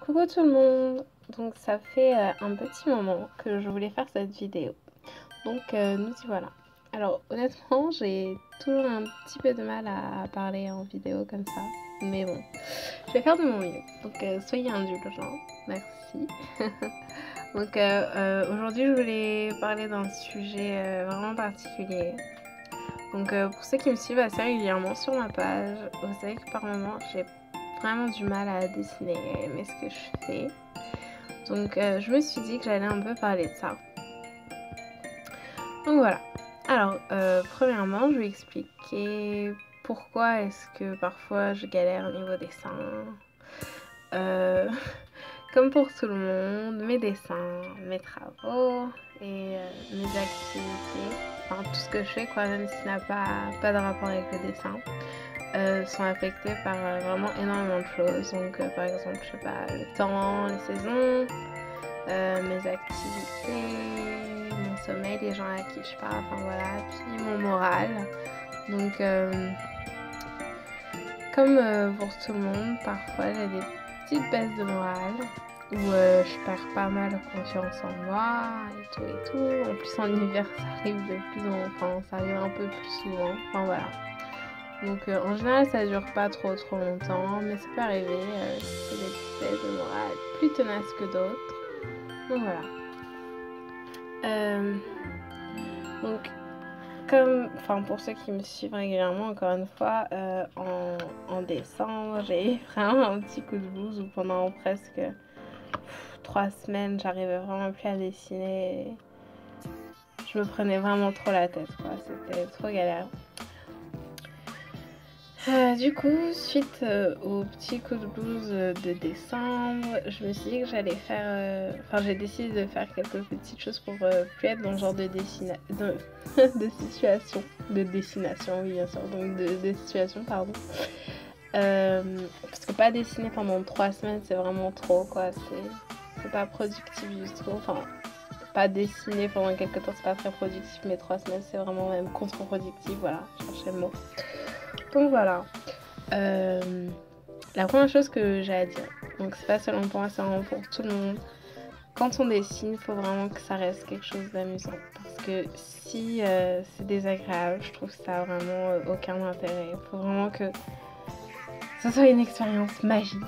Coucou tout le monde. Donc ça fait un petit moment que je voulais faire cette vidéo. Donc nous y voilà. Alors honnêtement j'ai toujours un petit peu de mal à parler en vidéo comme ça. Mais bon, je vais faire de mon mieux. Donc soyez indulgents. Merci. Donc aujourd'hui je voulais parler d'un sujet vraiment particulier. Donc pour ceux qui me suivent assez régulièrement sur ma page, vous savez que par moments j'ai vraiment du mal à dessiner mais ce que je fais. Donc je me suis dit que j'allais un peu parler de ça. Donc voilà. Alors premièrement je vais expliquer pourquoi est-ce que parfois je galère au niveau dessin. Comme pour tout le monde, mes dessins, mes travaux et mes activités, enfin tout ce que je fais quoi, même si ça n'a pas de rapport avec le dessin, sont affectés par vraiment énormément de choses. Donc par exemple, je sais pas, le temps, les saisons, mes activités, mon sommeil, les gens à qui je parle, enfin voilà, puis mon moral. Donc comme pour tout le monde, parfois j'ai des petites baisses de morale où je perds pas mal confiance en moi et tout. En plus en hiver ça arrive de plus en enfin ça arrive un peu plus souvent, enfin voilà. Donc en général ça dure pas trop longtemps, mais ça peut arriver, c'est des petites baisses de morale plus tenaces que d'autres. Donc voilà. Donc comme, enfin pour ceux qui me suivent régulièrement, encore une fois, en décembre j'ai vraiment un petit coup de blues où pendant presque 3 semaines j'arrivais vraiment plus à dessiner. Je me prenais vraiment trop la tête quoi, c'était trop galère. Du coup, suite au petit coup de blues de décembre, je me suis dit que j'allais faire... Enfin, j'ai décidé de faire quelques petites choses pour plus être dans le genre de situation. De destination, oui bien sûr, donc de situation, pardon. Parce que pas dessiner pendant 3 semaines, c'est vraiment trop, quoi. C'est pas productif du tout. Enfin, pas dessiner pendant quelques temps, c'est pas très productif, mais 3 semaines, c'est vraiment même contre-productif. Voilà, je cherchais le mot. Donc voilà. La première chose que j'ai à dire, donc c'est pas seulement pour moi, c'est vraiment pour tout le monde. Quand on dessine, il faut vraiment que ça reste quelque chose d'amusant. Parce que si c'est désagréable, je trouve que ça a vraiment aucun intérêt. Il faut vraiment que ça soit une expérience magique.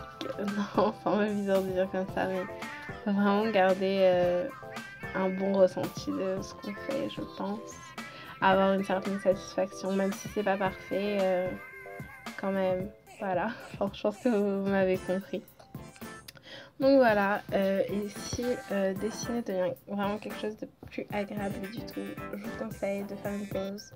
Non, c'est un peu bizarre de dire comme ça, mais il faut vraiment garder un bon ressenti de ce qu'on fait, je pense. Avoir une certaine satisfaction, même si c'est pas parfait, quand même. Voilà, enfin, je pense que vous m'avez compris. Donc voilà, et si dessiner devient vraiment quelque chose de plus agréable du tout, je vous conseille de faire une pause.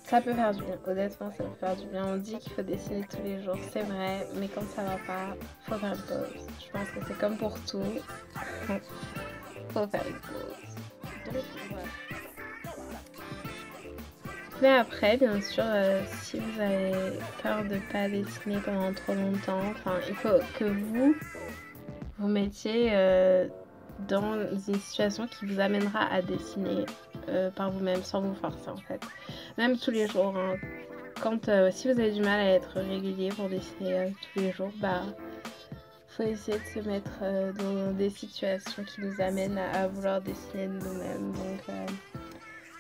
Ça peut faire du bien, honnêtement ça peut faire du bien. On dit qu'il faut dessiner tous les jours, c'est vrai, mais quand ça va pas, faut faire une pause. Je pense que c'est comme pour tout, faut faire une pause. Donc voilà. Mais après, bien sûr, si vous avez peur de ne pas dessiner pendant trop longtemps, enfin, il faut que vous mettiez dans une situation qui vous amènera à dessiner par vous-même, sans vous forcer en fait. Même tous les jours, hein. Si vous avez du mal à être régulier pour dessiner tous les jours, bah, faut essayer de se mettre dans des situations qui nous amènent à vouloir dessiner de nous-mêmes. Donc,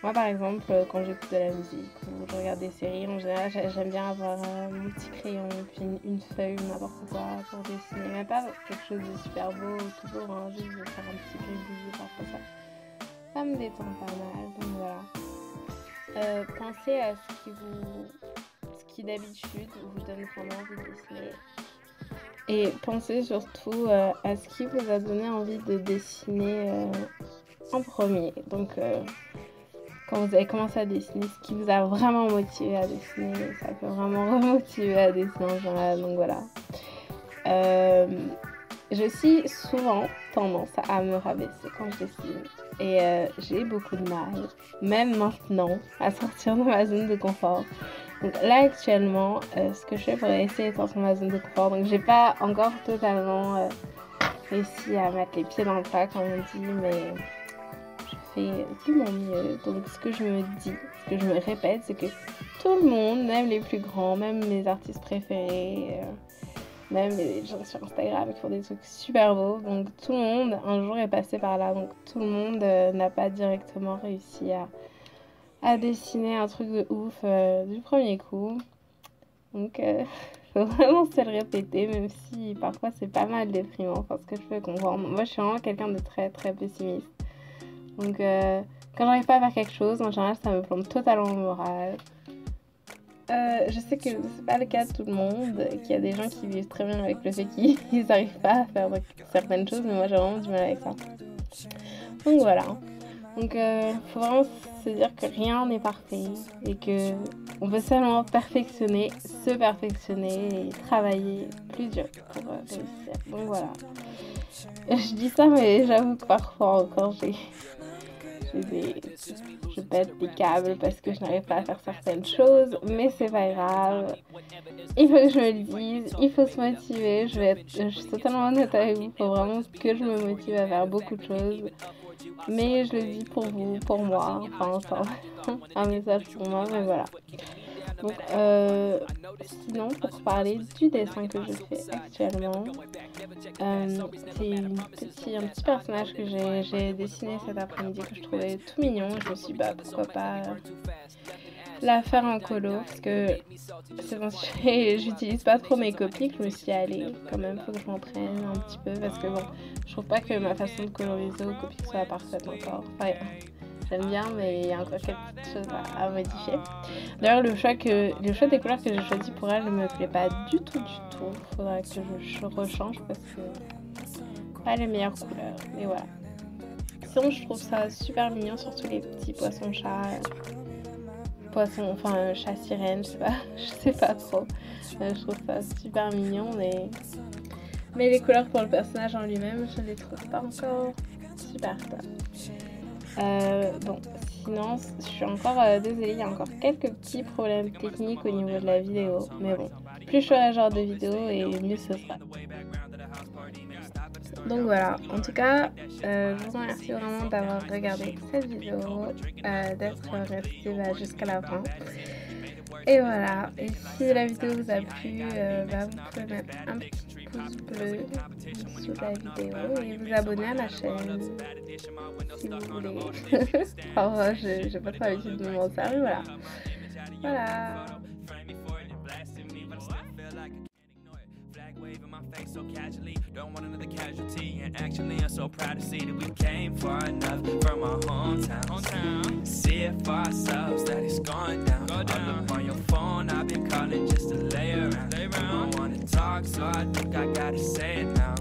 moi par exemple, quand j'écoute de la musique ou je regarde des séries, en général j'aime bien avoir mon petit crayon, puis une feuille ou n'importe quoi pour dessiner. Mais pas quelque chose de super beau toujours, hein, juste de faire un petit gribouillis parfois ça me détend pas mal. Donc voilà. Pensez à ce qui d'habitude vous donne vraiment envie de dessiner. Et pensez surtout à ce qui vous a donné envie de dessiner en premier. Donc quand vous avez commencé à dessiner, ce qui vous a vraiment motivé à dessiner, ça peut vraiment remotiver à dessiner en général, donc voilà. J'ai aussi souvent tendance à me rabaisser quand je dessine et j'ai beaucoup de mal, même maintenant, à sortir de ma zone de confort. Donc là actuellement, ce que je fais pour essayer de sortir de ma zone de confort, donc j'ai pas encore totalement réussi à mettre les pieds dans le plat comme on dit, mais fais de mon mieux. Donc ce que je me dis, ce que je me répète, c'est que tout le monde, même les plus grands, même mes artistes préférés, même les gens sur Instagram qui font des trucs super beaux. Donc tout le monde un jour est passé par là. Donc tout le monde n'a pas directement réussi à dessiner un truc de ouf du premier coup. Donc faut vraiment se le répéter, même si parfois c'est pas mal déprimant. Enfin, ce que je peux comprendre. Moi je suis vraiment quelqu'un de très très pessimiste. Donc quand j'arrive pas à faire quelque chose, en général ça me plombe totalement le moral. Je sais que c'est pas le cas de tout le monde, qu'il y a des gens qui vivent très bien avec le fait qu'ils n'arrivent pas à faire certaines choses, mais moi j'ai vraiment du mal avec ça. Donc voilà. Donc faut vraiment se dire que rien n'est parfait et que on peut seulement se perfectionner et travailler plus dur pour réussir. Donc voilà. Je dis ça, mais j'avoue que parfois encore je pète des câbles parce que je n'arrive pas à faire certaines choses, mais c'est pas grave. Il faut que je me le dise, il faut se motiver. Je suis totalement honnête avec vous, il faut vraiment que je me motive à faire beaucoup de choses. Mais je le dis pour vous, pour moi, enfin c'est un message pour moi, mais voilà. Donc sinon pour parler du dessin que je fais actuellement, c'est un petit personnage que j'ai dessiné cet après-midi que je trouvais tout mignon. Je me suis dit bah pourquoi pas la faire en colo parce que c'est bon, j'utilise pas trop mes copies, que je me suis dit allez quand même faut que je m'entraîne un petit peu parce que bon je trouve pas que ma façon de coloriser aux copies soit parfaite encore. Enfin, j'aime bien mais il y a encore quelque chose à modifier. D'ailleurs le choix des couleurs que j'ai choisi pour elle ne me plaît pas du tout. Faudra que je rechange parce que pas les meilleures couleurs. Mais voilà. Sinon je trouve ça super mignon, surtout les petits poissons-chats. Chat sirène, je sais pas trop. Je trouve ça super mignon, mais les couleurs pour le personnage en lui-même, je les trouve pas encore super top. Bon, sinon, je suis encore désolée, il y a encore quelques petits problèmes techniques au niveau de la vidéo, mais bon, plus je ferai ce genre de vidéo et mieux ce sera. Donc voilà, en tout cas, je vous remercie vraiment d'avoir regardé cette vidéo, d'être resté jusqu'à la fin. Et voilà, et si la vidéo vous a plu, vous pouvez mettre un petit pouce bleu sous la vidéo et vous abonner à ma chaîne si vous voulez. Enfin, j'ai pas trop l'habitude de me ça, mais voilà. Voilà. Waving my face so casually, don't want another casualty. And actually I'm so proud to see that we came far enough from our hometown. See it for ourselves that it's going down. All up on your phone, I've been calling just to lay around. I don't wanna talk, so I think I gotta say it now.